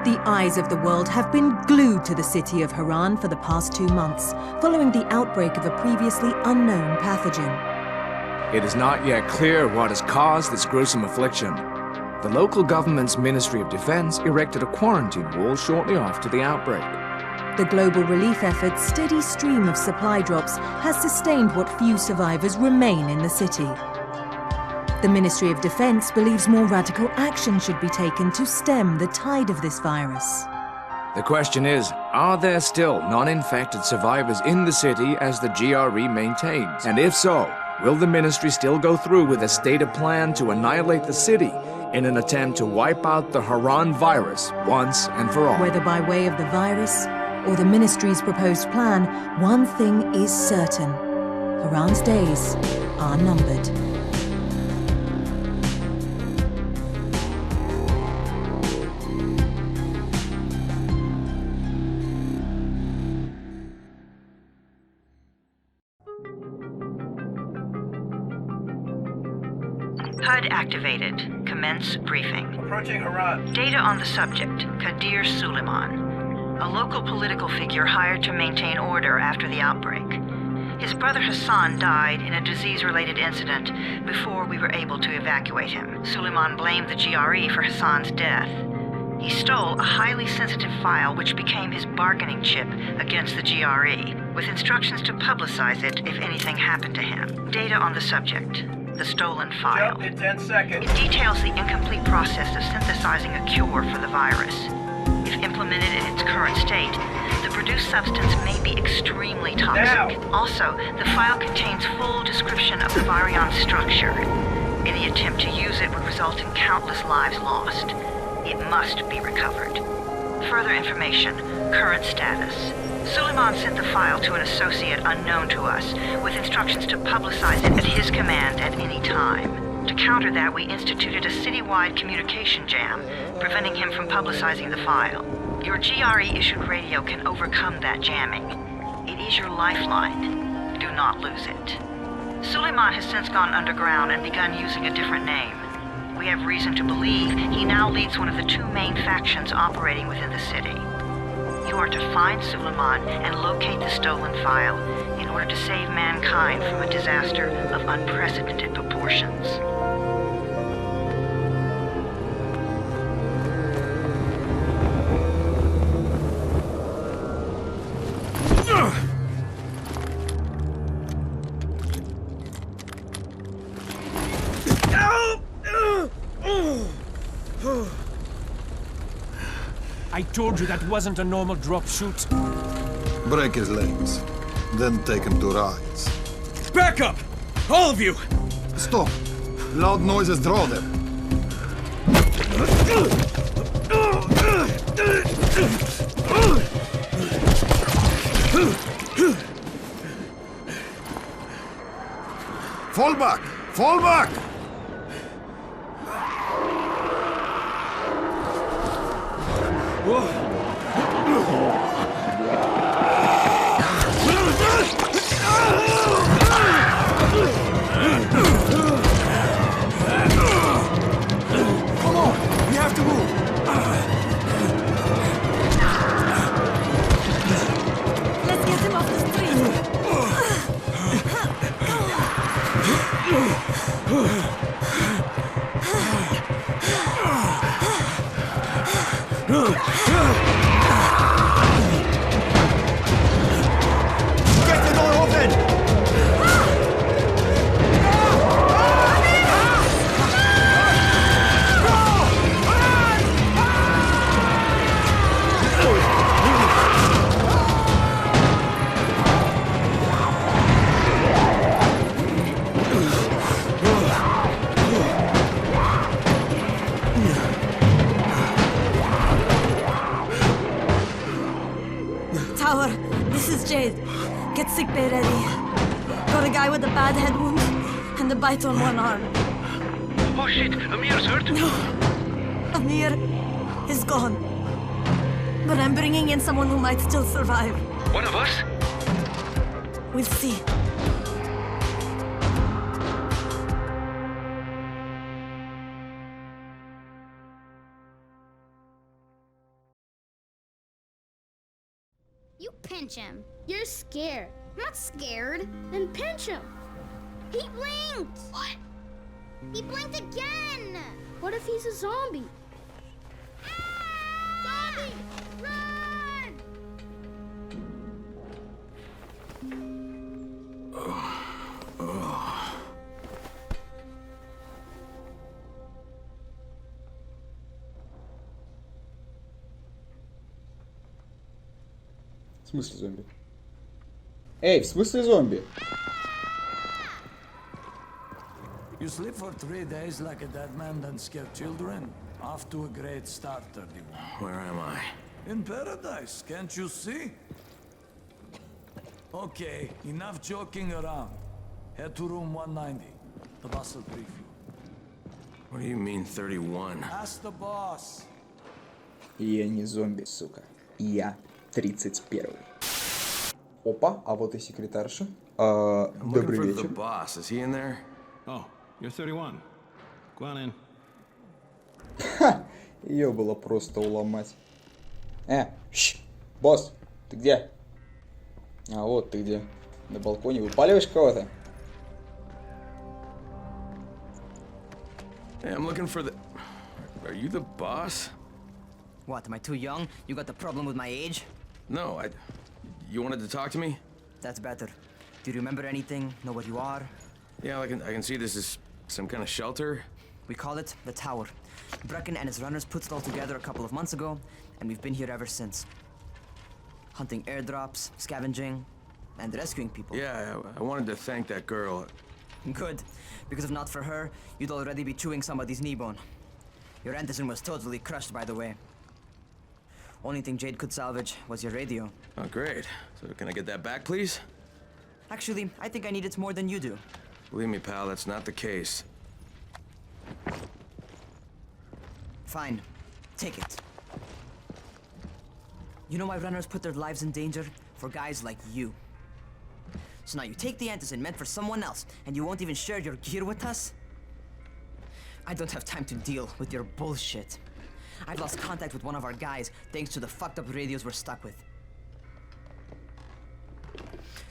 The eyes of the world have been glued to the city of Harran for the past 2 months, following the outbreak of a previously unknown pathogen. It is not yet clear what has caused this gruesome affliction. The local government's Ministry of Defense erected a quarantine wall shortly after the outbreak. The global relief effort's steady stream of supply drops has sustained what few survivors remain in the city. The Ministry of Defense believes more radical action should be taken to stem the tide of this virus. The question is, are there still non-infected survivors in the city as the GRE maintains? And if so, will the ministry still go through with a stated plan to annihilate the city in an attempt to wipe out the Harran virus once and for all? Whether by way of the virus or the ministry's proposed plan, one thing is certain. Harran's days are numbered. HUD activated. Commence briefing. Approaching Harran. Data on the subject, Kadir Suleiman, a local political figure hired to maintain order after the outbreak. His brother Hassan died in a disease-related incident before we were able to evacuate him. Suleiman blamed the GRE for Hassan's death. He stole a highly sensitive file which became his bargaining chip against the GRE, with instructions to publicize it if anything happened to him. Data on the subject. The stolen file. Jump in 10 seconds. It details the incomplete process of synthesizing a cure for the virus. If implemented in its current state, the produced substance may be extremely toxic. Now. Also, the file contains full description of the virion structure. Any attempt to use it would result in countless lives lost. It must be recovered. Further information, current status. Suleiman sent the file to an associate unknown to us, with instructions to publicize it at his command at any time. To counter that, we instituted a citywide communication jam, preventing him from publicizing the file. Your GRE-issued radio can overcome that jamming. It is your lifeline. Do not lose it. Suleiman has since gone underground and begun using a different name. We have reason to believe he now leads one of the 2 main factions operating within the city. You are to find Suleiman and locate the stolen file in order to save mankind from a disaster of unprecedented proportions. I told you that wasn't a normal drop shoot. Break his legs, then take him to rides. Back up! All of you! Stop! Loud noises draw them. Fall back! Fall back! Come on! We have to move! Let's get him off the street! Get the door open! Tower, this is Jade. Get sickbay ready. Got a guy with a bad head wound and a bite on one arm. Oh shit, Amir's hurt? Amir is gone. But I'm bringing in someone who might still survive. One of us? We'll see. pinch him. You're scared. I'm not scared. Then pinch him. He blinked! What? He blinked again! What if he's a zombie? Ah! Zombie! Run! В смысле зомби? Эй, в смысле зомби? You sleep for 3 days like a dead man, then scare children? Off to a great start, 31. Where am I? In paradise, can't you see? Okay, enough joking around. Head to room 190. The boss will brief you. What do you mean 31? Ask the boss. Я не зомби, сука. Я 31. Опа, а вот и секретарша. I'm looking Добрый for вечер. the boss. Is he in there? Oh, you're 31. Go on in. Ее было просто уломать. Босс, ты где? А вот ты где. На балконе выпаливаешь кого-то? Hey, I'm looking for the... Are you the boss? What, am I too young? You got the problem with my age? No, You wanted to talk to me? That's better. Do you remember anything? Know what you are? Yeah, I can see this is some kind of shelter. We call it the Tower. Brecken and his runners put it all together a couple of months ago, and we've been here ever since. Hunting airdrops, scavenging, and rescuing people. Yeah, I wanted to thank that girl. Good, because if not for her, you'd already be chewing somebody's knee bone. Your antizin was totally crushed, by the way. Only thing Jade could salvage was your radio. Oh, great. So can I get that back, please? Actually, I think I need it more than you do. Believe me, pal, that's not the case. Fine. Take it. You know why runners put their lives in danger? For guys like you. So now you take the antizin meant for someone else, and you won't even share your gear with us? I don't have time to deal with your bullshit. I've lost contact with one of our guys thanks to the fucked up radios we're stuck with.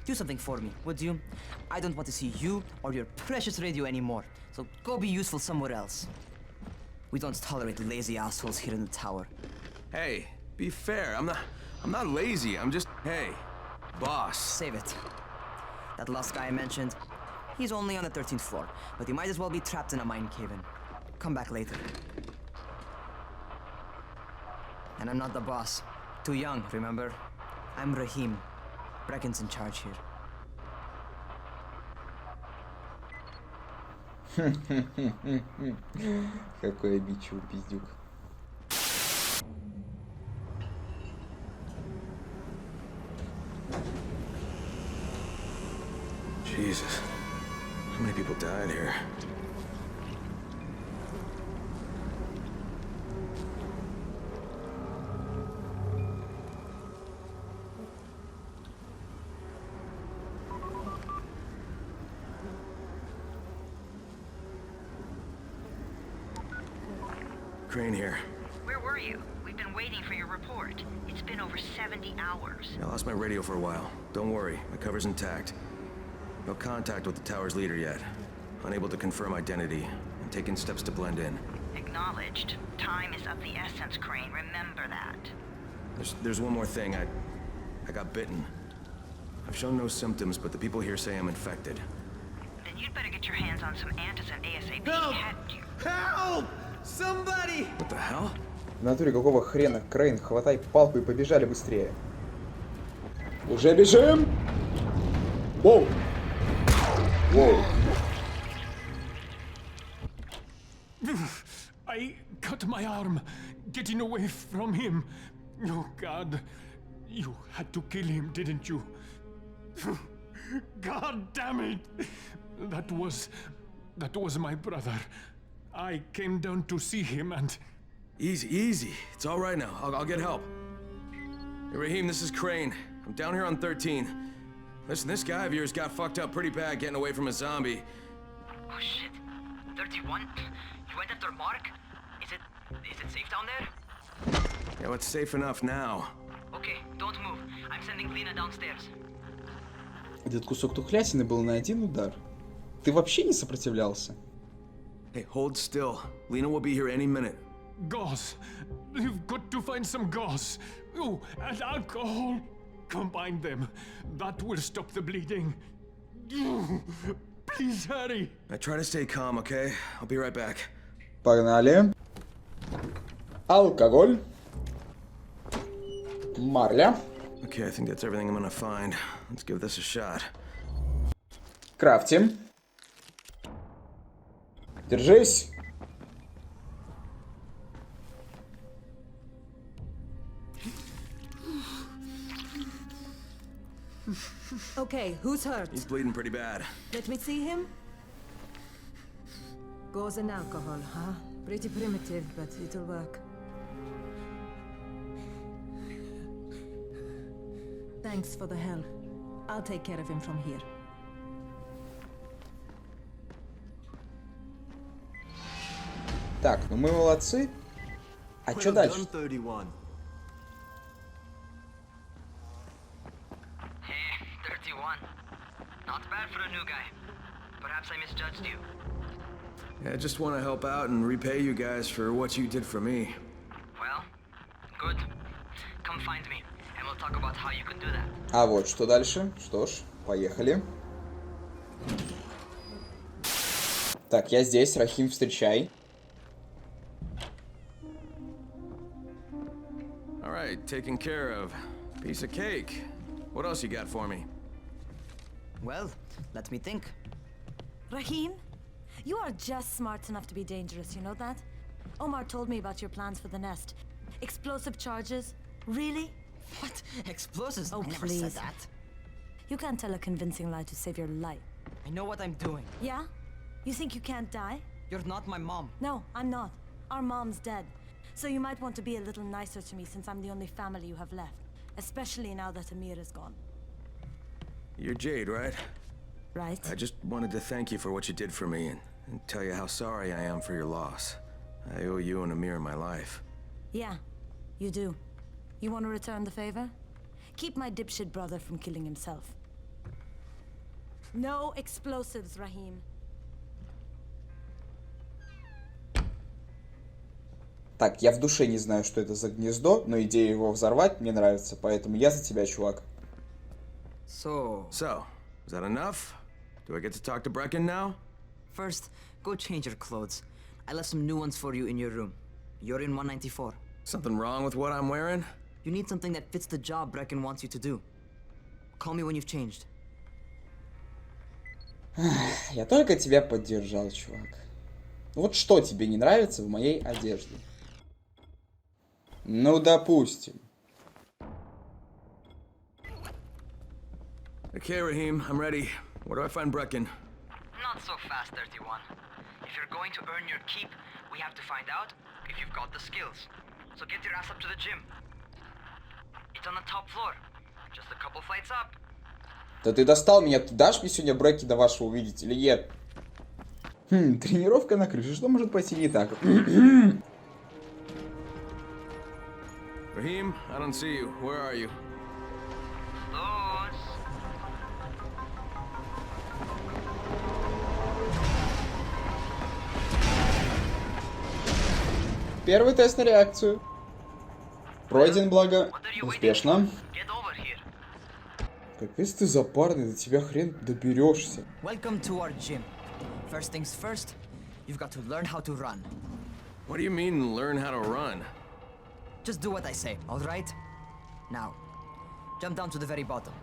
Do something for me, would you? I don't want to see you or your precious radio anymore, so go be useful somewhere else. We don't tolerate lazy assholes here in the tower. Hey, be fair. I'm not lazy. I'm just... Hey, boss. Save it. That last guy I mentioned, he's only on the 13th floor, but he might as well be trapped in a mine cave-in. Come back later. And I'm not the boss. Too young, remember? I'm Rahim. Brecken's in charge here. Какой обидчивый пиздюк. Jesus. How many people died here? Crane here. Where were you? We've been waiting for your report. It's been over 70 hours. I lost my radio for a while. Don't worry, my cover's intact. No contact with the tower's leader yet. Unable to confirm identity, and taking steps to blend in. Acknowledged. Time is of the essence, Crane. Remember that. There's one more thing. I got bitten. I've shown no symptoms, but the people here say I'm infected. Then you'd better get your hands on some antizin ASAP. Help! Hadn't you? Help! Somebody! What the hell? В натуре какого хрена? Крейн, хватай палку и побежали быстрее. Уже бежим! Воу! Воу! I cut my arm getting away from him. Oh, God. You had to kill him, didn't you? God damn it! That was my brother. I came down to see him and... Easy. It's all right now. I'll get help. Hey, Rahim, this is Crane. I'm down here on 13. Listen, this guy of yours got fucked up pretty bad getting away from a zombie. Oh shit. 31? You went after Mark? Is it safe down there? Yeah, well, it's safe enough now. Okay, don't move. I'm sending Lena downstairs. Этот кусок тухлятины был на один удар. Ты вообще не сопротивлялся? Hey, hold still. Lena will be here any minute. Gauze. You've got to find some gauze. Oh, and alcohol. Combine them. That will stop the bleeding. Please hurry. I try to stay calm, okay? I'll be right back. Погнали. Алкоголь. Марля. Okay, I think that's everything I'm gonna find. Let's give this a shot. Крафтим. Держись. Okay, who's hurt? He's bleeding pretty bad. Let me see him. Gauze and alcohol, huh? Pretty primitive, but it'll work. Thanks for the help. I'll take care of him from here. Так, ну мы молодцы. А что дальше? Hey, 31. Not bad for a new guy. Perhaps I misjudged you. Yeah, I just want to help out and repay you guys for what you did for me. Well, good. Come find me, and we'll talk about how you can do that. А вот что дальше? Что ж, поехали. Так, я здесь, Рахим, встречай. All right, taken care of. Piece of cake. What else you got for me? Well, let me think. Rahim, you are just smart enough to be dangerous, you know that? Omar told me about your plans for the nest. Explosive charges? Really? What? Explosives? Oh, I never please. said that. You can't tell a convincing lie to save your life. I know what I'm doing. Yeah? You think you can't die? You're not my mom. No, I'm not. Our mom's dead. So you might want to be a little nicer to me since I'm the only family you have left. Especially now that Amir is gone. You're Jade, right? Right? I just wanted to thank you for what you did for me and tell you how sorry I am for your loss. I owe you and Amir my life. Yeah, you do. You want to return the favor? Keep my dipshit brother from killing himself. No explosives, Rahim. Так, я в душе не знаю, что это за гнездо, но идея его взорвать мне нравится, поэтому я за тебя, чувак. So, is that enough? Do I get to talk to Brecken now? First, go change your clothes. I left some new ones for you in your room. You're in 194. Something wrong with what I'm wearing? You need something that fits the job Brecken wants you to do. Call me when you've changed. Я только тебя поддержал, чувак. Вот что тебе не нравится в моей одежде? Ну, допустим. Okay, Rahim, I'm ready. Where do I find Brecken? Not so fast, 31. If you're going to earn your keep, we have to find out if you've got the skills. So get your ass up to the gym. It's on the top floor. Just a couple flights up. Да ты достал меня. Ты дашь мне сегодня Брекена вашего увидеть или нет? Тренировка на крыше. Что может пойти не так? Rahim, I don't see you. Where are you? Первый тест на реакцию. Пройден, благо. Успешно. Капец ты запарный, до тебя хрен доберешься. Welcome to our gym. First things first, you've got to learn how to run. What do you mean, learn how to run? Just do what I say, all right? Now, jump down to the very bottom.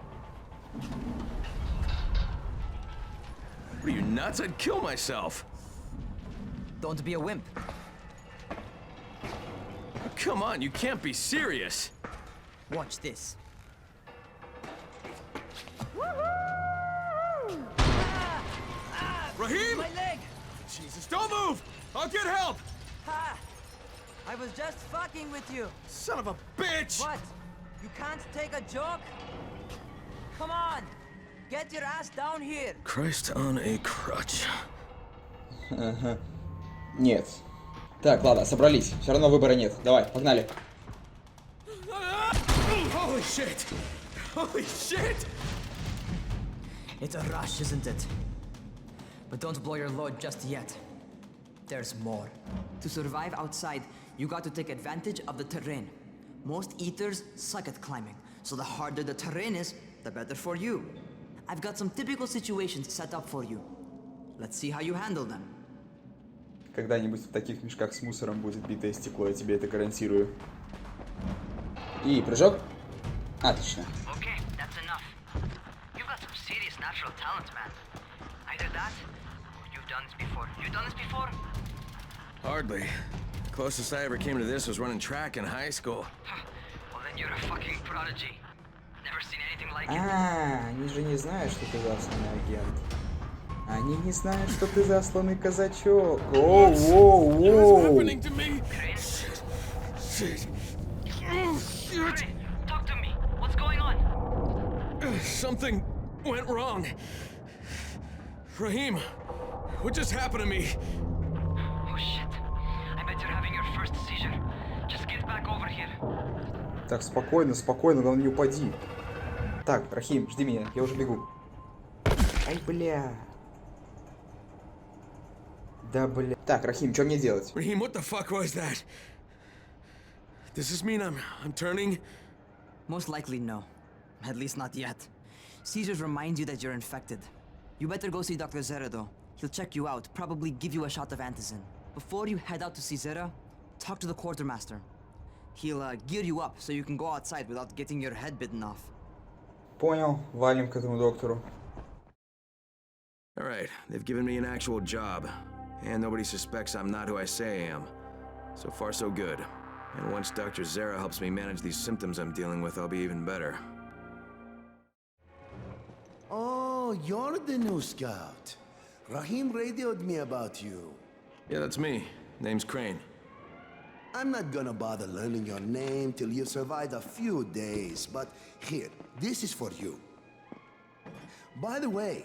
What are you, nuts? I'd kill myself. Don't be a wimp. Come on, you can't be serious. Watch this. Rahim! My leg! Jesus, don't move! I'll get help! Ha! I was just fucking with you. Son of a bitch! What? You can't take a joke? Come on! Get your ass down here! Christ on a crutch. Нет. Так, ладно, собрались. Все равно выбора нет. Давай, погнали. shit! Holy shit! It's a rush, isn't it? But don't blow your load just yet. There's more. To survive outside, you got to take advantage of the terrain. Most eaters suck at climbing, so the harder the terrain is, the better for you. I've got some typical situations set up for you. Let's see how you handle them. Когда-нибудь в таких мешках с мусором будет битое стекло, я тебе это гарантирую. И прыжок. Отлично. Okay, that's enough. You've got some serious natural talent, man. Either that, or you've done this before. You've done this before? Hardly. Closest I ever came to this was running track in high school. Well, then you're a fucking prodigy. Never seen anything like it. Они же не знают, что ты засланный агент. Они не знают, что ты засланный казачок. Воу-воу-воу. Shit. Talk to me. What's going on? Something went wrong. Raheem, what just happened to me? Oh shit. I bet you're having your first seizure. Just get back over here. Так, спокойно, спокойно, главное не упади. Так, Рахим, жди меня, я уже бегу. Ай, бля. Да, бля. Так, Рахим, что мне делать? Raheem, what the fuck was that? Does this mean I'm turning? Most likely no. At least not yet. Seizures remind you that you're infected. You better go see Dr. Zera though. He'll check you out, probably give you a shot of antizin. Before you head out to see Zera, talk to the quartermaster. He'll gear you up so you can go outside without getting your head bitten off. Понял, валим к этому доктору. Alright, they've given me an actual job. And nobody suspects I'm not who I say I am. So far so good. And once Dr. Zera helps me manage these symptoms I'm dealing with, I'll be even better. Oh, you're the new scout. Raheem radioed me about you. Yeah, that's me. Name's Crane. I'm not gonna bother learning your name till you've survived a few days, but here, this is for you. By the way,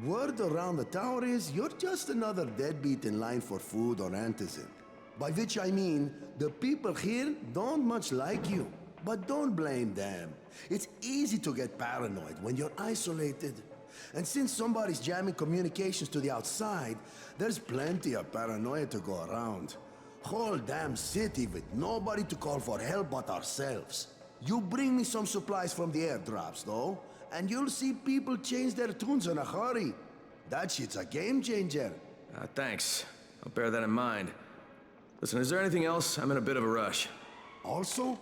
word around the tower is you're just another deadbeat in line for food or antizin. By which I mean, the people here don't much like you. But don't blame them. It's easy to get paranoid when you're isolated. And since somebody's jamming communications to the outside, there's plenty of paranoia to go around. Whole damn city with nobody to call for help but ourselves. You bring me some supplies from the airdrops, though, and you'll see people change their tunes in a hurry. That shit's a game changer. Thanks. I'll bear that in mind. Listen, is there anything else? I'm in a bit of a rush. Also,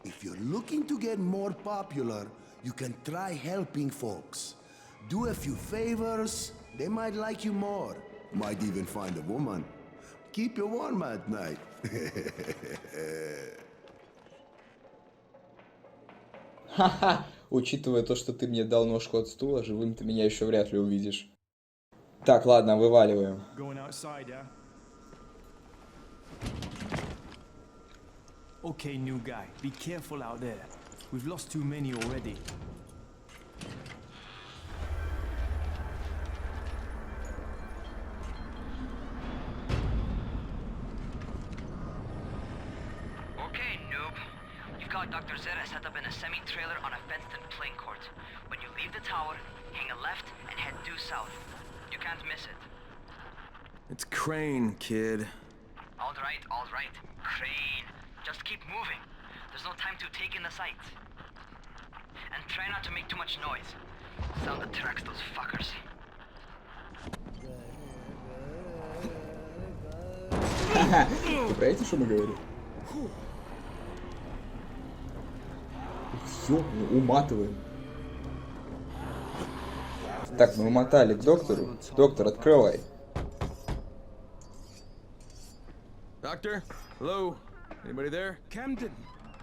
if you're looking to get more popular, you can try helping folks. Do a few favors, they might like you more. Might even find a woman. Keep you warm at night. Ха-ха, учитывая то, что ты мне дал ножку от стула, живым ты меня еще вряд ли увидишь. Так, ладно, вываливаем. Okay, new guy, be careful out there. We've lost too many already. Okay, noob. You've got Dr. Zera set up in a semi-trailer on a fenced-in playing court. When you leave the tower, hang a left and head due south. You can't miss it. It's Crane, kid. All right. Crane. Just keep moving. There's no time to take in the sights. And try not to make too much noise. Sound attracts those fuckers. Ты про эти шумы говоришь? Все, уматываем. Так, мы умотали к доктору. Доктор, открывай. Doctor? Hello? Anybody there? Camden,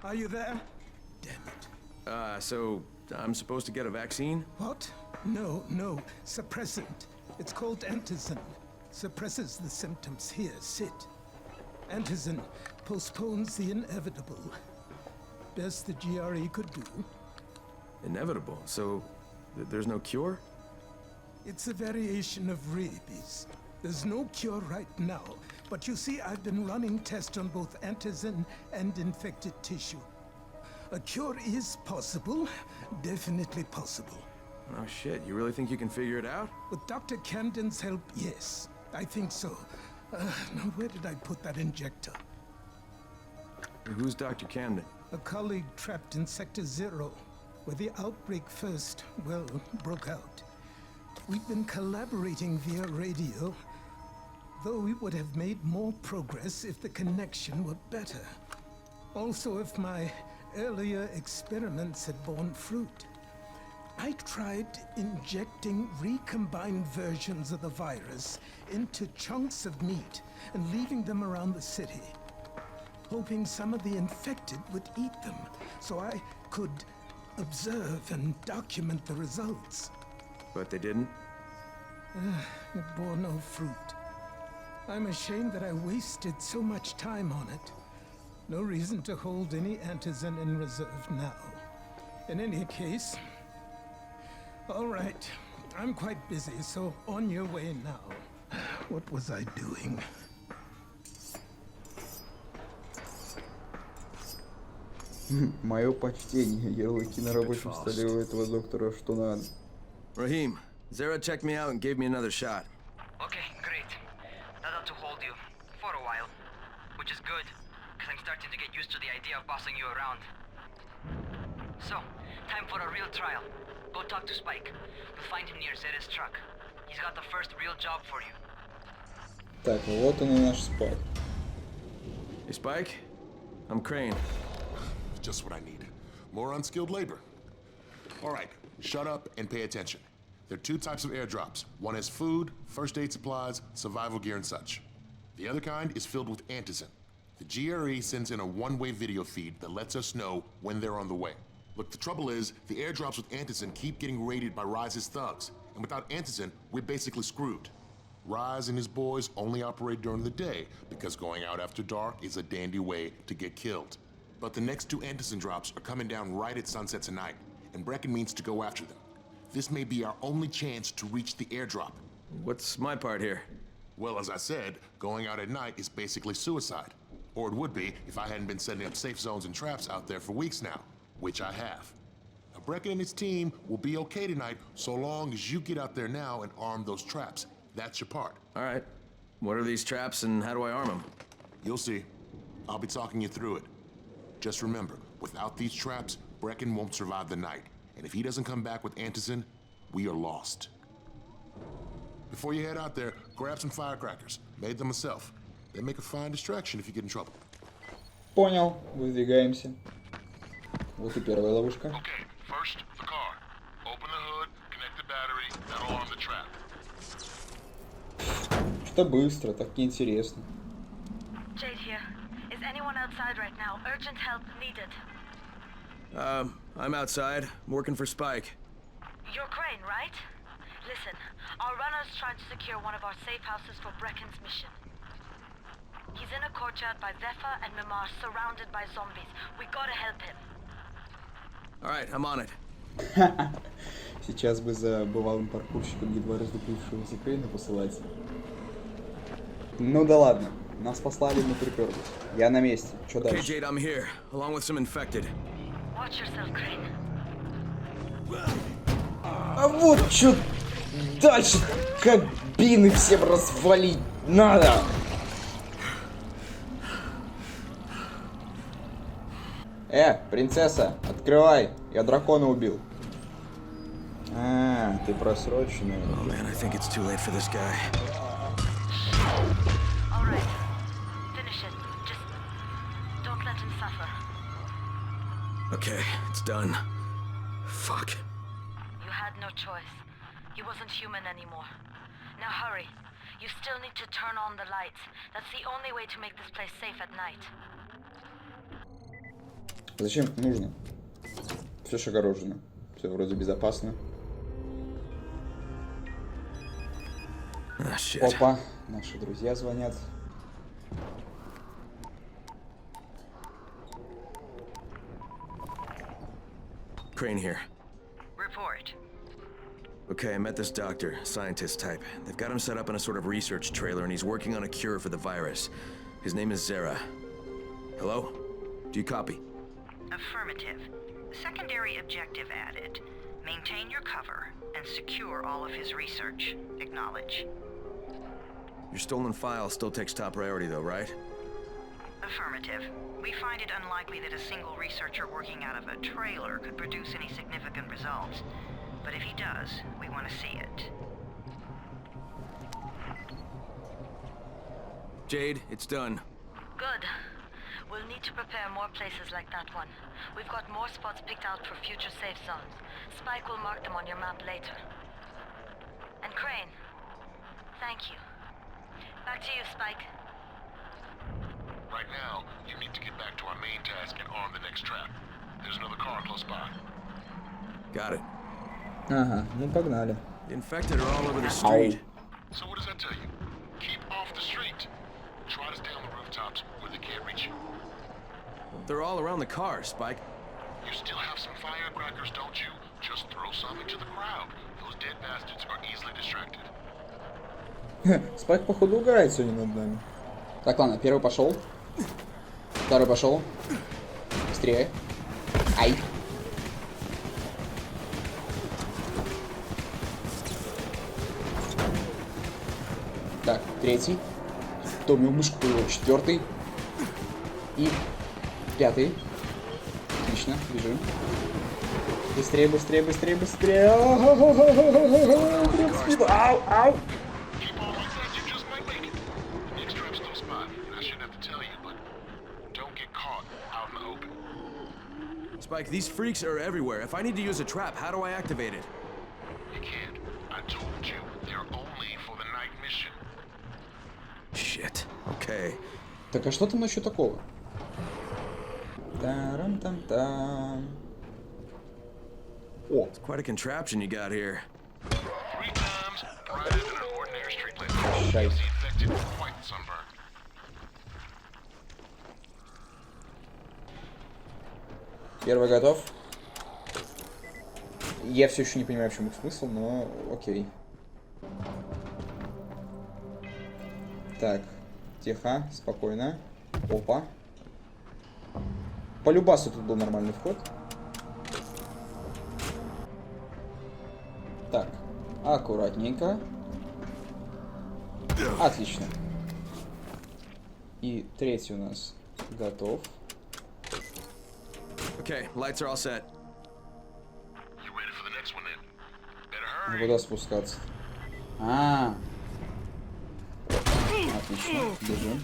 are you there? Damn it. So I'm supposed to get a vaccine? What? No. Suppressant. It's called antizin. Suppresses the symptoms. Here, sit. Antizin postpones the inevitable. Best the GRE could do. Inevitable? So there's no cure? It's a variation of rabies. There's no cure right now, but you see, I've been running tests on both antizin and infected tissue. A cure is possible. Definitely possible. Oh shit, you really think you can figure it out? With Dr. Camden's help, yes. I think so. Now, where did I put that injector? Who's Dr. Camden? A colleague trapped in Sector 0, where the outbreak first, well, broke out. We've been collaborating via radio, though we would have made more progress if the connection were better. Also, if my earlier experiments had borne fruit. I tried injecting recombined versions of the virus into chunks of meat and leaving them around the city, hoping some of the infected would eat them so I could observe and document the results. But they didn't? It bore no fruit. I'm ashamed that I wasted so much time on it. No reason to hold any antizin in reserve now. In any case, all right, I'm quite busy, so on your way now. What was I doing? Мое почтение. Ярлыки на рабочем столе у этого доктора что надо. Rahim, Zara checked me out and gave me another shot. Okay, great. That ought to hold you. For a while. Which is good, because I'm starting to get used to the idea of bossing you around. So, time for a real trial. Go talk to Spike. We'll find him near Zera's truck. He's got the first real job for you. Так, вот он и наш Спайк. Hey, Spike? I'm Crane. Just what I need. More unskilled labor. All right, shut up and pay attention. There are two types of airdrops. One is food, first aid supplies, survival gear and such. The other kind is filled with antizin. The GRE sends in a one-way video feed that lets us know when they're on the way. Look, the trouble is, the airdrops with antizin keep getting raided by Rise's thugs. And without antizin, we're basically screwed. Rise and his boys only operate during the day because going out after dark is a dandy way to get killed. But the next two antizin drops are coming down right at sunset tonight, and Brecken means to go after them. This may be our only chance to reach the airdrop. What's my part here? Well, as I said, going out at night is basically suicide. Or it would be if I hadn't been setting up safe zones and traps out there for weeks now. Which I have. Now, Brecken and his team will be okay tonight so long as you get out there now and arm those traps. That's your part. All right. What are these traps and how do I arm them? You'll see. I'll be talking you through it. Just remember, without these traps, Brecken won't survive the night. And if he doesn't come back with antizin, we are lost. Before you head out there, grab some firecrackers. Made them myself. They make a fine distraction if you get in trouble. Понял. Выдвигаемся. Вот и первая ловушка. Okay, first, the car. Open the hood, connect the battery, that'll arm the trap. Что быстро, так неинтересно. Jade here. Is anyone outside right now? Urgent help needed. I'm outside. I'm working for Spike. You're Crane, right? Listen, our runner's trying to secure one of our safe houses for Brecken's mission. He's in a courtyard by Zephyr and Mimar, surrounded by zombies. We gotta help him. All right, I'm on it. Сейчас бы за бывалым паркурщиком едва раздупившегося Крейна посылать. Ну да ладно. Нас послали, мы приперлись. Я на месте. Что дальше? Okay, Jade, I'm here, along with some infected. Watch yourself, Crane. А вот что дальше. Кабины всем развалить надо. Принцесса, открывай. Я дракона убил. А, ты просроченный. Oh man, I think it's too late for this guy. All right. Finish it. Just don't let him suffer. Okay, it's done. Fuck. You had no choice. He wasn't human anymore. Now hurry. You still need to turn on the lights. That's the only way to make this place safe at night. Зачем это нужно? Все же огорожено. Все вроде безопасно. Опа, наши друзья звонят. Crane here. Report. Okay, I met this doctor, scientist type. They've got him set up in a sort of research trailer and he's working on a cure for the virus. His name is Zara. Hello? Do you copy? Affirmative. Secondary objective added. Maintain your cover and secure all of his research. Acknowledge. Your stolen file still takes top priority though, right? Affirmative. We find it unlikely that a single researcher working out of a trailer could produce any significant results. But if he does, we want to see it. Jade, it's done. Good. We'll need to prepare more places like that one. We've got more spots picked out for future safe zones. Spike will mark them on your map later. And Crane, thank you. Back to you, Spike. Right now, you need to get back to our main task and arm the next trap. There's another car close by. Got it. Ага, ну погнали. The infected are all over the street. So what does that tell you? Keep off the street. Try to stay on the rooftops where they can't reach you. They're all around the car, Spike. You still have some firecrackers, don't you? Just throw some into the crowd. Those dead bastards are easily distracted. Спайк, походу, угорает сегодня над нами. Так, ладно, первый пошел. Второй пошел. Быстрее. Ай. Так, третий. Томми мышку его. Четвертый. И пятый. Отлично, бежим. Быстрее, быстрее, быстрее, быстрее. Ау, ау. Spike, these freaks are everywhere. If I need to use a trap, how do I activate it? You can't. I told you, they're only for the night mission. Shit. Okay. Так, а что там насчет такого? Тарам-там-там. О! It's quite a contraption you got here. 3 times brighter than an ordinary street lamp. Gives the infected quite the sunburn. Первый готов. Я все еще не понимаю, в чем их смысл, но окей. Так, тихо, спокойно. Опа. По любасу тут был нормальный вход. Так, аккуратненько. Отлично. И третий у нас готов. Okay, lights are all set. You ready for the next one then? Better Ну, hurry. куда спускаться? А. Отлично, бежим.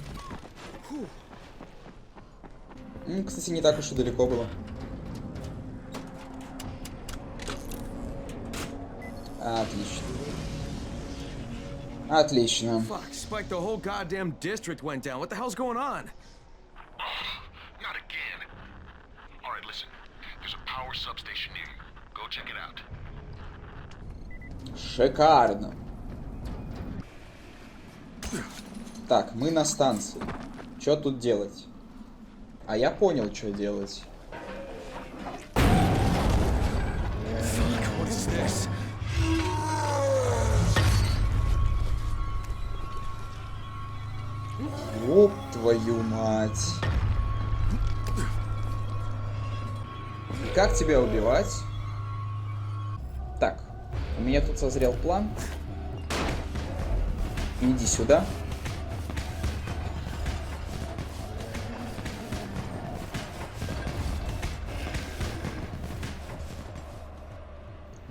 Кстати, не так уж и далеко было. Отлично. Отлично. Fuck, Spike, the whole goddamn district went down. What the hell's going on? Not again. All right, listen. There's a power substation near you. Go check it out. Шикарно. Так, мы на станции. Что тут делать? А я понял, что делать. What is this? Ёб твою мать. И как тебя убивать? Так, у меня тут созрел план. Иди сюда.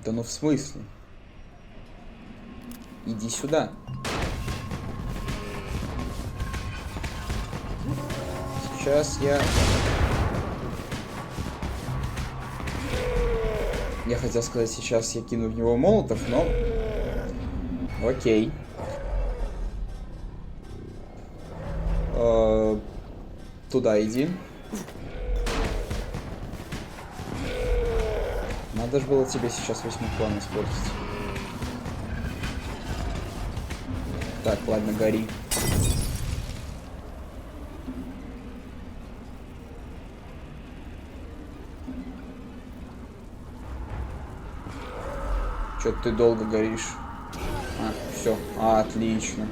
Да ну в смысле? Иди сюда. Сейчас я хотел сказать, сейчас я кину в него молотов, но... Окей. Туда иди. Надо же было тебе сейчас 8-й план использовать. Так, ладно, гори. Чё-то ты долго горишь. А, все, отлично.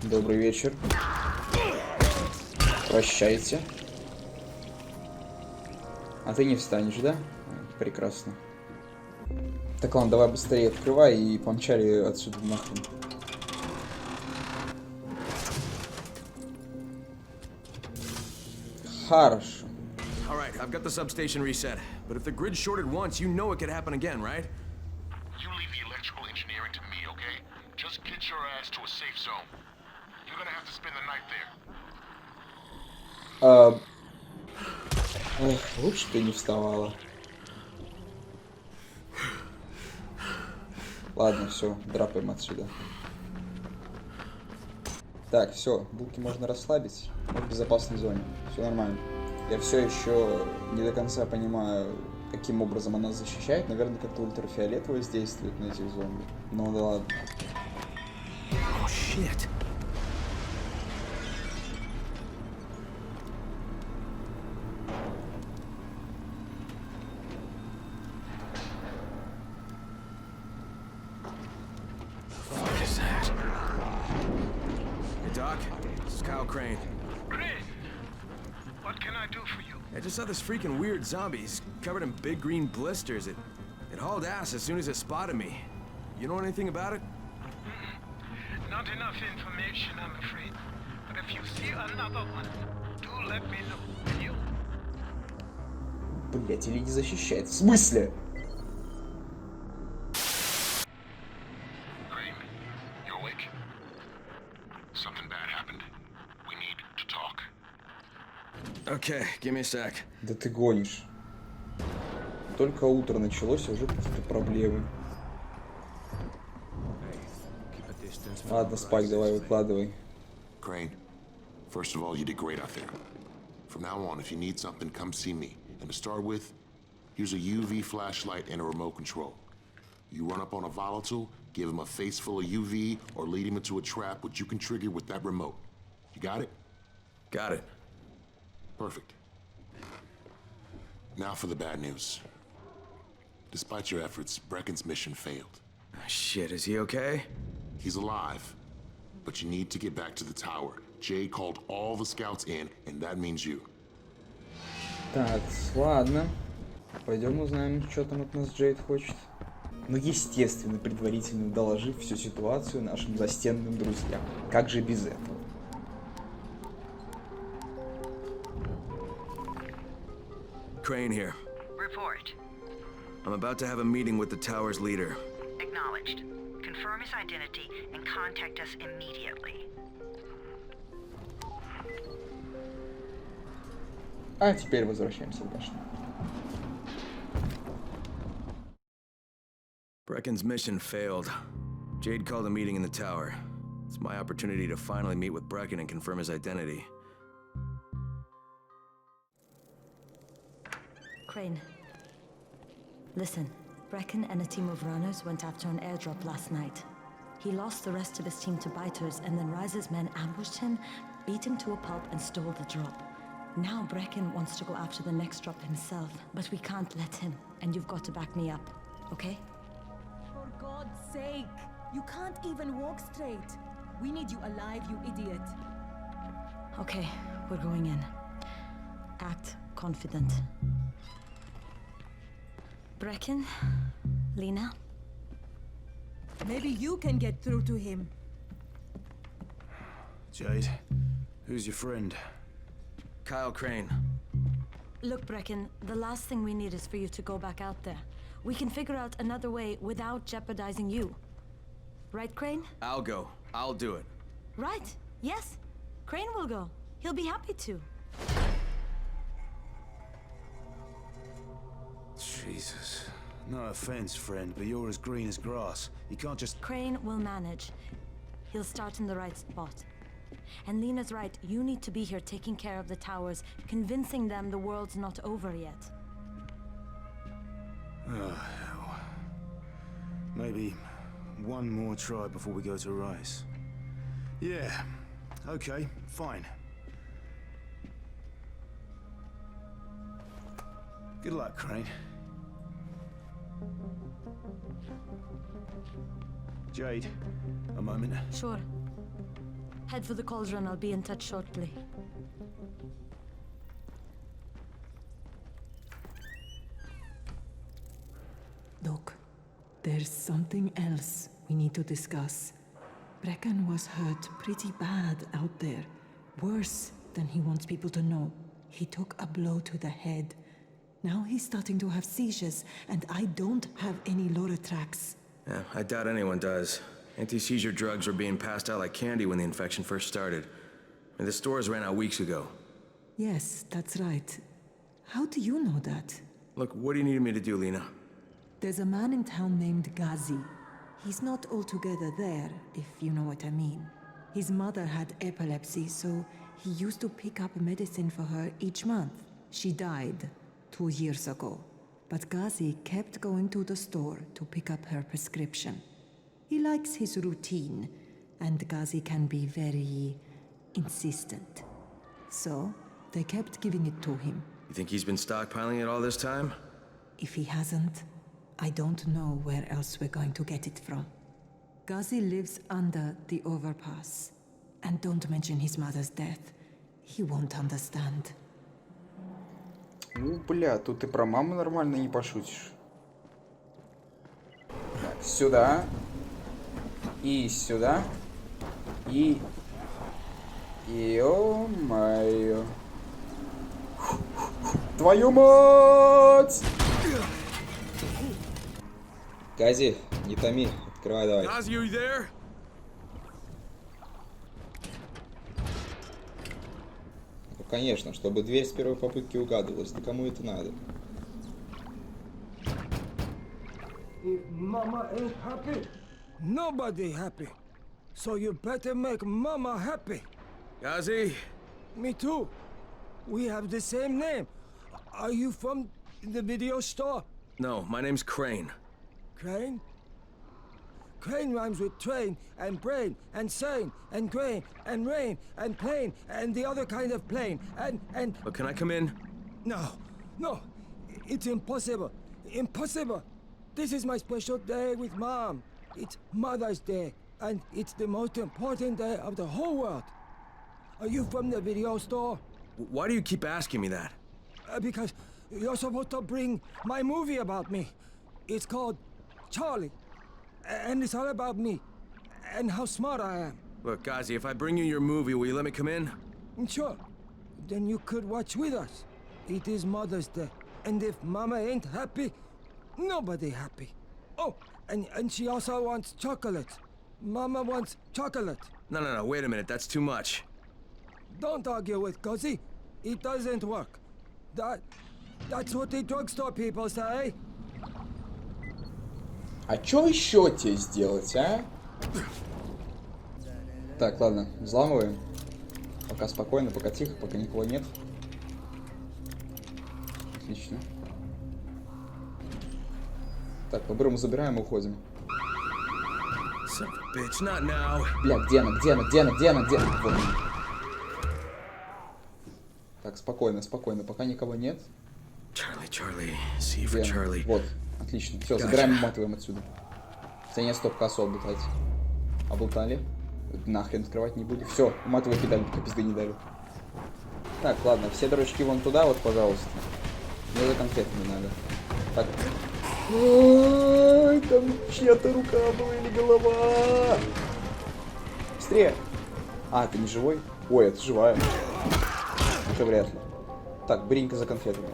Добрый вечер. Прощайте. А ты не встанешь, да? Прекрасно. Так, ладно, давай быстрее открывай и помчали отсюда нахрен. Хорошо. All right, I've got the substation reset. But if the grid shorted once, you know it could happen again, right? You leave the electrical engineering to me, okay? Just get your ass to a safe zone. You're gonna have to spend the night there. Эх, лучше ты не вставала. Ладно, все, драпаем отсюда. Так, все, булки можно расслабить. Мы в безопасной зоне. Все нормально. Я все еще не до конца понимаю, каким образом она защищает. Наверное, как-то ультрафиолет воздействует на этих зомби. Ну да ладно. Oh, shit. Crane. Crane, what can I do for you? I just saw this freaking weird zombie. He's covered in big green blisters. It hauled ass as soon as it spotted me. You know anything about it? Not enough information, I'm afraid. But if you see another one, do let me know. You? Блять, или не защищает? В смысле? Okay, give me a sec. Да ты гонишь. Только утро началось, а уже какие-то проблемы. Ладно, Спайк, давай выкладывай. Crane, first of all, you did great out there. From now on, if you need something, come see me. And to start with, here's a UV flashlight and a remote control. You run up on a volatile, give him a face full of UV, or lead him into a trap which you can trigger with that remote. You got it? Got it. Perfect. Now for the bad news. Despite your efforts, Brecken's mission failed. Shit, is he okay? He's alive, but you need to get back to the tower. Jade called all the scouts in, and that means you. Так, ладно. Пойдем узнаем, что там от нас Джейд хочет. Ну, естественно, предварительно доложив всю ситуацию нашим застенным друзьям. Как же без этого? Crane here. Report. I'm about to have a meeting with the tower's leader. Acknowledged. Confirm his identity and contact us immediately. А теперь возвращаемся в башню. Brecken's mission failed. Jade called a meeting in the tower. It's my opportunity to finally meet with Brecken and confirm his identity. Crane. Listen, Brecken and a team of runners went after an airdrop last night. He lost the rest of his team to biters, and then Rise's men ambushed him, beat him to a pulp, and stole the drop. Now Brecken wants to go after the next drop himself, but we can't let him, and you've got to back me up, okay? For God's sake! You can't even walk straight. We need you alive, you idiot. Okay, we're going in. Act confident. Brecken, Lena. Maybe you can get through to him. Jade, who's your friend? Kyle Crane. Look, Brecken, the last thing we need is for you to go back out there. We can figure out another way without jeopardizing you. Right, Crane? I'll go. I'll do it. Right. Yes. Crane will go. He'll be happy to. Jesus. No offense, friend, but you're as green as grass. You can't just... Crane will manage. He'll start in the right spot. And Lena's right, you need to be here taking care of the towers, convincing them the world's not over yet. Oh, hell. Maybe one more try before we go to Rice. Yeah, okay, fine. Good luck, Crane. Jade, a moment. Sure. Head for the cauldron. I'll be in touch shortly. Look, there's something else we need to discuss. Brecken was hurt pretty bad out there. Worse than he wants people to know. He took a blow to the head. Now he's starting to have seizures, and I don't have any Loratrax. Yeah, I doubt anyone does. Anti-seizure drugs were being passed out like candy when the infection first started. And the stores ran out weeks ago. Yes, that's right. How do you know that? Look, what do you need me to do, Lena? There's a man in town named Ghazi. He's not altogether there, if you know what I mean. His mother had epilepsy, so he used to pick up medicine for her each month. She died 2 years ago, but Ghazi kept going to the store to pick up her prescription. He likes his routine, and Ghazi can be very insistent. So, they kept giving it to him. You think he's been stockpiling it all this time? If he hasn't, I don't know where else we're going to get it from. Ghazi lives under the overpass. And don't mention his mother's death. He won't understand. Ну, бля, тут и про маму нормально не пошутишь. Так, сюда. И сюда. И... Ё-моё. Твою мать! Гази, не томи. Открывай давай. Gazi, are you there? Ну, конечно, чтобы дверь с первой попытки угадывалась. Да кому это надо? If Mama ain't happy, nobody happy. So you better make Mama happy. Gazi? Me too. We have the same name. Are you from the video store? No, my name's Crane. Crane? Crane rhymes with train, and brain, and sane, and grain, and rain, and plane, and the other kind of plane, and... But can I come in? No, it's impossible. Impossible. This is my special day with Mom. It's Mother's Day, and it's the most important day of the whole world. Are you from the video store? Why do you keep asking me that? Because you're supposed to bring my movie about me. It's called Charlie. And it's all about me. And how smart I am. Look, Gazi, if I bring you your movie, will you let me come in? Sure. Then you could watch with us. It is Mother's Day. And if Mama ain't happy, nobody happy. Oh, and she also wants chocolate. Mama wants chocolate. No, wait a minute. That's too much. Don't argue with Ghazi. It doesn't work. That's what the drugstore people say. А чё еще тебе сделать, а? Так, ладно, взламываем. Пока спокойно, пока тихо, пока никого нет. Отлично. Так, по-бырому забираем и уходим. Бля, где она? Вот. Так, спокойно, пока никого нет. Charlie, see for Charlie. Вот, отлично. Все, забираем и матываем отсюда. Хотя нет, стоп, кассу облутать. Облутали. Нахрен открывать не буду. Все, уматывай педаль, пока пизды не дали. Так, ладно, все дорожки вон туда, вот, пожалуйста. Мне за конфетами надо. Так. Ой, там чья-то рука была или голова. Быстрее. А, ты не живой? Ой, это живая. Уже вряд ли. Так, бринька за конфетами.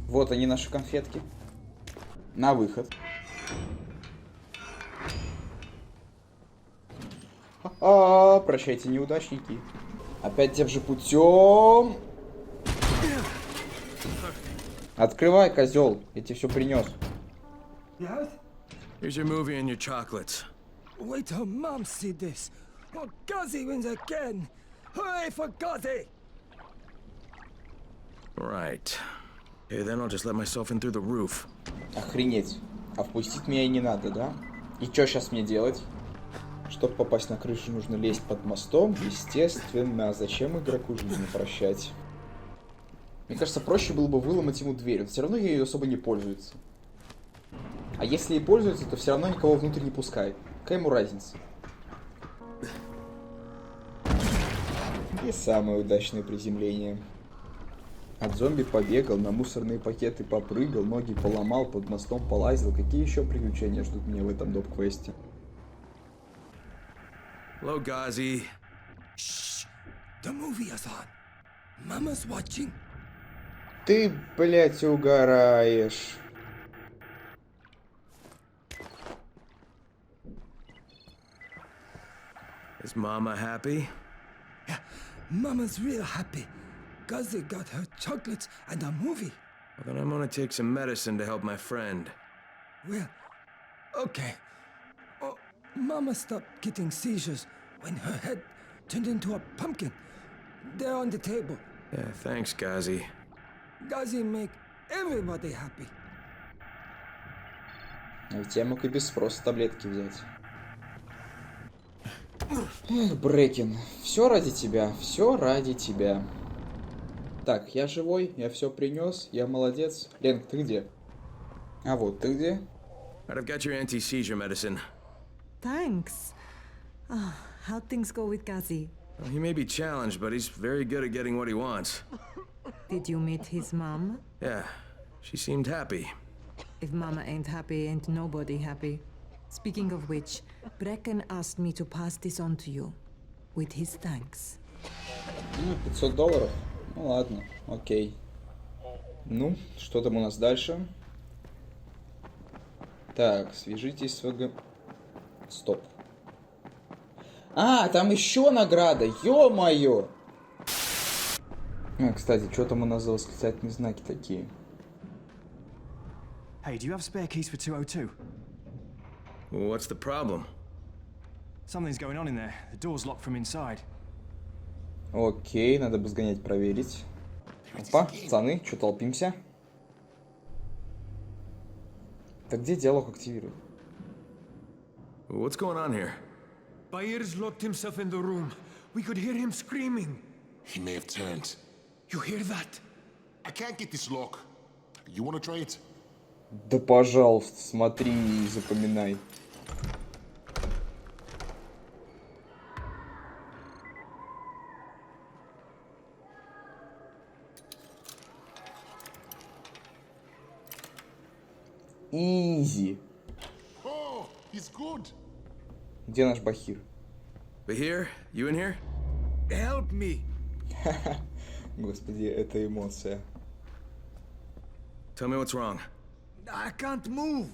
Вот они, наши конфетки. На выход. Прощайте, неудачники. Опять тем же путем. Открывай, козел. Я тебе все принес. Yes? Here's your movie and your chocolates. Wait till Mom see this. Oh, Ghazi wins again. Hooray for Ghazi! Right. Okay, then I'll just let myself in through the roof. Охренеть. А впустить меня и не надо, да? И что сейчас мне делать? Чтобы попасть на крышу, нужно лезть под мостом. Естественно. Зачем игроку жизнь прощать? Мне кажется, проще было бы выломать ему дверь. Но все равно ею особо не пользуется. А если и пользуется, то все равно никого внутрь не пускает. Какая ему разница? И самое удачное приземление. От зомби побегал, на мусорные пакеты попрыгал, ноги поломал, под мостом полазил. Какие еще приключения ждут меня в этом доп-квесте? Hello, Ghazi. Shh! The movie is on. Mama's watching. Ты, блядь, угораешь. Is Mama happy? Yeah, Mama's real happy. Ghazi got her chocolates and a movie. Well, then I'm gonna take some medicine to help my friend. Well, okay. Oh, Mama stopped getting seizures when her head turned into a pumpkin. They're on the table. Yeah, thanks, Ghazi. Ghazi make everybody happy. А ведь я мог и без спроса таблетки взять. Эх, Брекин, все ради тебя, все ради тебя. Так, я живой, я все принес, я молодец. Ленк, ты где? А вот ты где? I've got your anti-seizure medicine. Thanks. Oh, how'd things go with Ghazi? Well, he may be challenged, but he's very good at getting what he wants. Did you meet his mom? Yeah, she seemed happy. If Mama ain't happy, ain't nobody happy. Speaking of which, Brecken asked me to pass this on to you, with his thanks. $500? Ну ладно, окей. Ну, что там у нас дальше? Так, свяжитесь с ВГ... Стоп. А, там еще награда, ё-моё! А, кстати, что там у нас за восклицательные знаки такие? Hey, do you have spare keys for 202? What's the problem? Something's going on in there. The door's locked from inside. Окей, надо бы сгонять проверить. Опа, пацаны, что толпимся? Так где диалог активировать? What's going on here? Bahir's locked himself in the room. We could hear him screaming. He may have turned. You hear that? I can't get this lock. You want to try it? Да пожалуйста, смотри и запоминай. Изи. Oh, he's good. Где наш Бахир? Bahir, you in here? Help me. Господи, это эмоция. Tell me what's wrong. I can't move.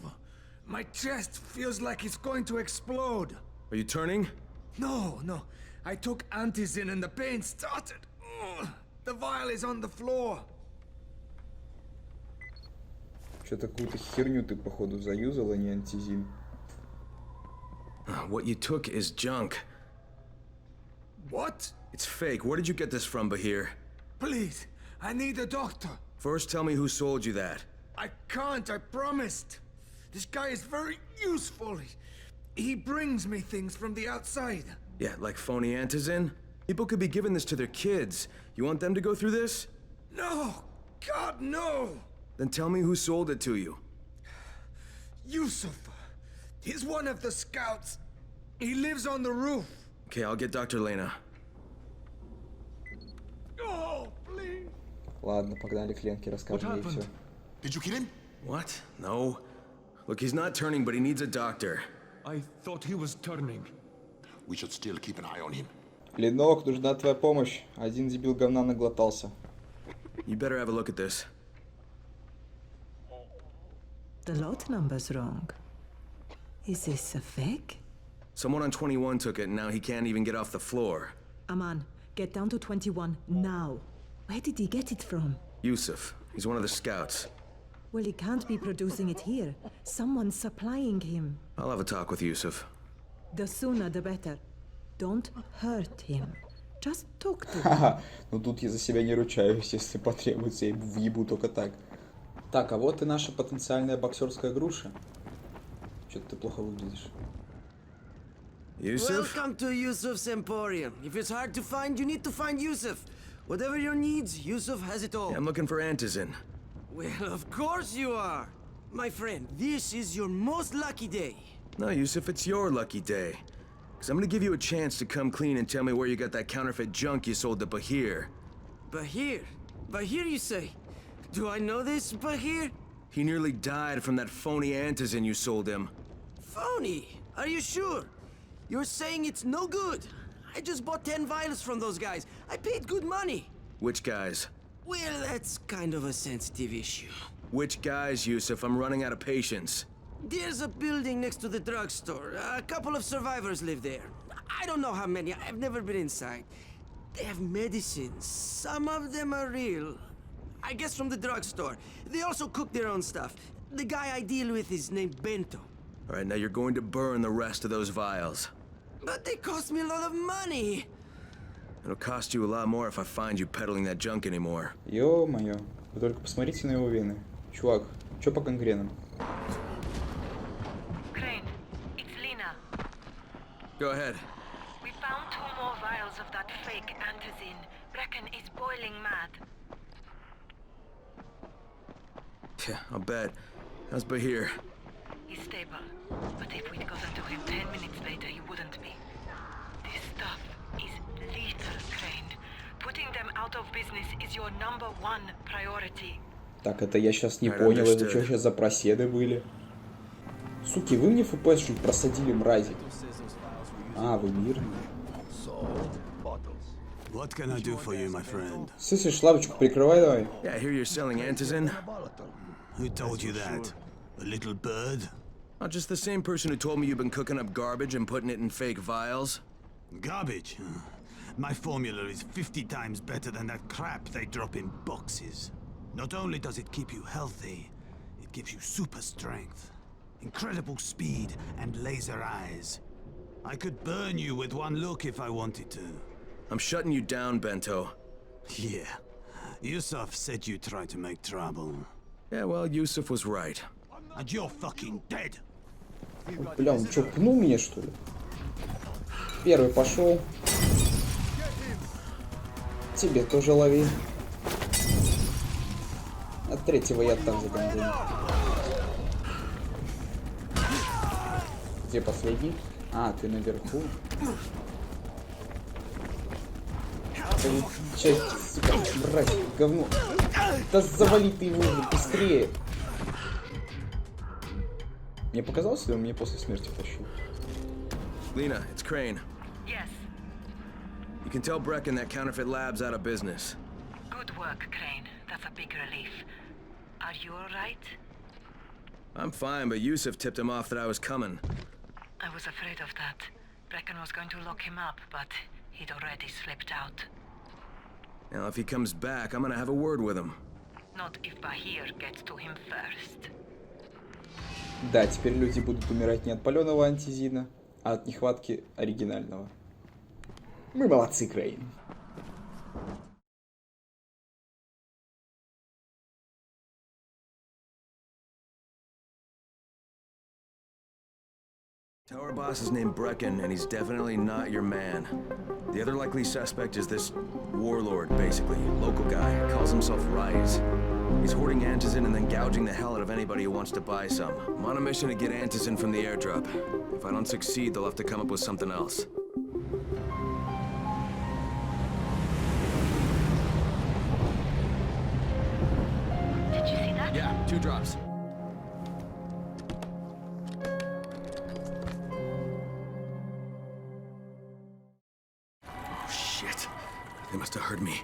My chest feels like it's going to explode. Are you turning? No, no. I took antizin and the pain started. Ugh. The vial is on the floor. Что-то какую-то херню ты, походу, заюзал, а не антизин. What you took is junk. What? It's fake. Where did you get this from, Bahir? Please, I need a doctor. First, tell me who sold you that. I can't, I promised. This guy is very useful. He brings me things from the outside. Yeah, like phony antizin? People could be giving this to their kids. You want them to go through this? No! God, no! Then tell me who sold it to you. Yusuf. He's one of the scouts. He lives on the roof. Okay, I'll get Dr. Lena. Oh, please. Ладно, погнали к Ленке, расскажем ей все. Did you kill him? What? No. Look, he's not turning, but he needs a doctor. I thought he was turning. We should still keep an eye on him. Ленок, нужна твоя помощь. Один дебил говна наглотался. You better have a look at this. The lot number's wrong. Is this a fake? Someone on 21 took it, and now he can't even get off the floor. Aman, get down to 21 now. Where did he get it from? Yusuf. He's one of the scouts. Well, he can't be producing it here. Someone's supplying him. I'll have a talk with Yusuf. The sooner the better. Don't hurt him. Just talk to him. Ха-ха, ну тут я за себя не ручаюсь, если потребуется, я въебу только так. Так, а вот и наша потенциальная боксерская груша. Что-то ты плохо выглядишь. Yusuf? Welcome to Yusuf's Emporium. If it's hard to find, you need to find Yusuf. Whatever your needs, Yusuf has it all. Yeah, I'm looking for antizin. Well, of course you are. My friend, this is your most lucky day. No, Yusuf, it's your lucky day. Because I'm gonna give you a chance to come clean and tell me where you got that counterfeit junk you sold to Bahir. Bahir? Bahir, you say? Do I know this Bahir? He nearly died from that phony antizin you sold him. Phony? Are you sure? You're saying it's no good? I just bought 10 vials from those guys. I paid good money. Which guys? Well, that's kind of a sensitive issue. Which guys, Yusuf? I'm running out of patience. There's a building next to the drugstore. A couple of survivors live there. I don't know how many. I've never been inside. They have medicines. Some of them are real. I guess from the drugstore. They also cook their own stuff. The guy I deal with is named Bento. All right, now you're going to burn the rest of those vials. But they cost me a lot of money. It'll cost you a lot more if I find you peddling that junk anymore. Ё-моё, вы только посмотрите на его вены. Чувак, чё по гангренам? Crane, it's Lena. Go ahead. We found 2 more vials of that fake antizin. Brecken is boiling mad. Yeah, I'll bet. How's Bahir? He's stable. But if we'd gotten to him 10 minutes later, he wouldn't be. This stuff is lethal, Crane. Putting them out of business is your #1 priority. Так, это я сейчас не понял, это что сейчас за проседы были? Суки, вы мне ФПС чуть просадили, мрази. А, вы мирные. What can I do for you, my friend? Слышишь, лавочку прикрывай давай. Yeah, I hear you're selling antizin. Who told you that? A little bird? Not just the same person who told me you've been cooking up garbage and putting it in fake vials. Garbage? My formula is 50 times better than that crap they drop in boxes. Not only does it keep you healthy, it gives you super strength, incredible speed, and laser eyes. I could burn you with one look if I wanted to. I'm shutting you down, Bento. Yeah. Yusuf said you tried to make trouble. Yeah, well, Yusuf was right. And you're fucking dead. Бля, он что, пнул меня, что ли? Первый пошел. Тебе тоже лови. От третьего я там загоню. Где последний? А, ты наверху. Часть, сука, брать, говно. Да завали ты его уже быстрее. Мне показалось, или он мне после смерти тащил? Lena, it's Crane. Yes. You can tell Brecken that counterfeit lab's out of business. Good work, Crane. That's a big relief. Are you all right? I'm fine, but Yusuf tipped him off that I was coming. I was afraid of that. Brecken was going to lock him up, but he'd already slipped out. Now, if he comes back, I'm gonna have a word with him. Not if Bahir gets to him first. Да, теперь люди будут умирать не от паленого антизина, а от нехватки оригинального. Мы молодцы, Крейн. Tower boss is named Brecken, and he's definitely not your man. The other likely suspect is this warlord, basically. Local guy. Calls himself Rise. He's hoarding antizin and then gouging the hell out of anybody who wants to buy some. I'm on a mission to get antizin from the airdrop. If I don't succeed, they'll have to come up with something else. Did you see that? Yeah, 2 drops. They must have heard me.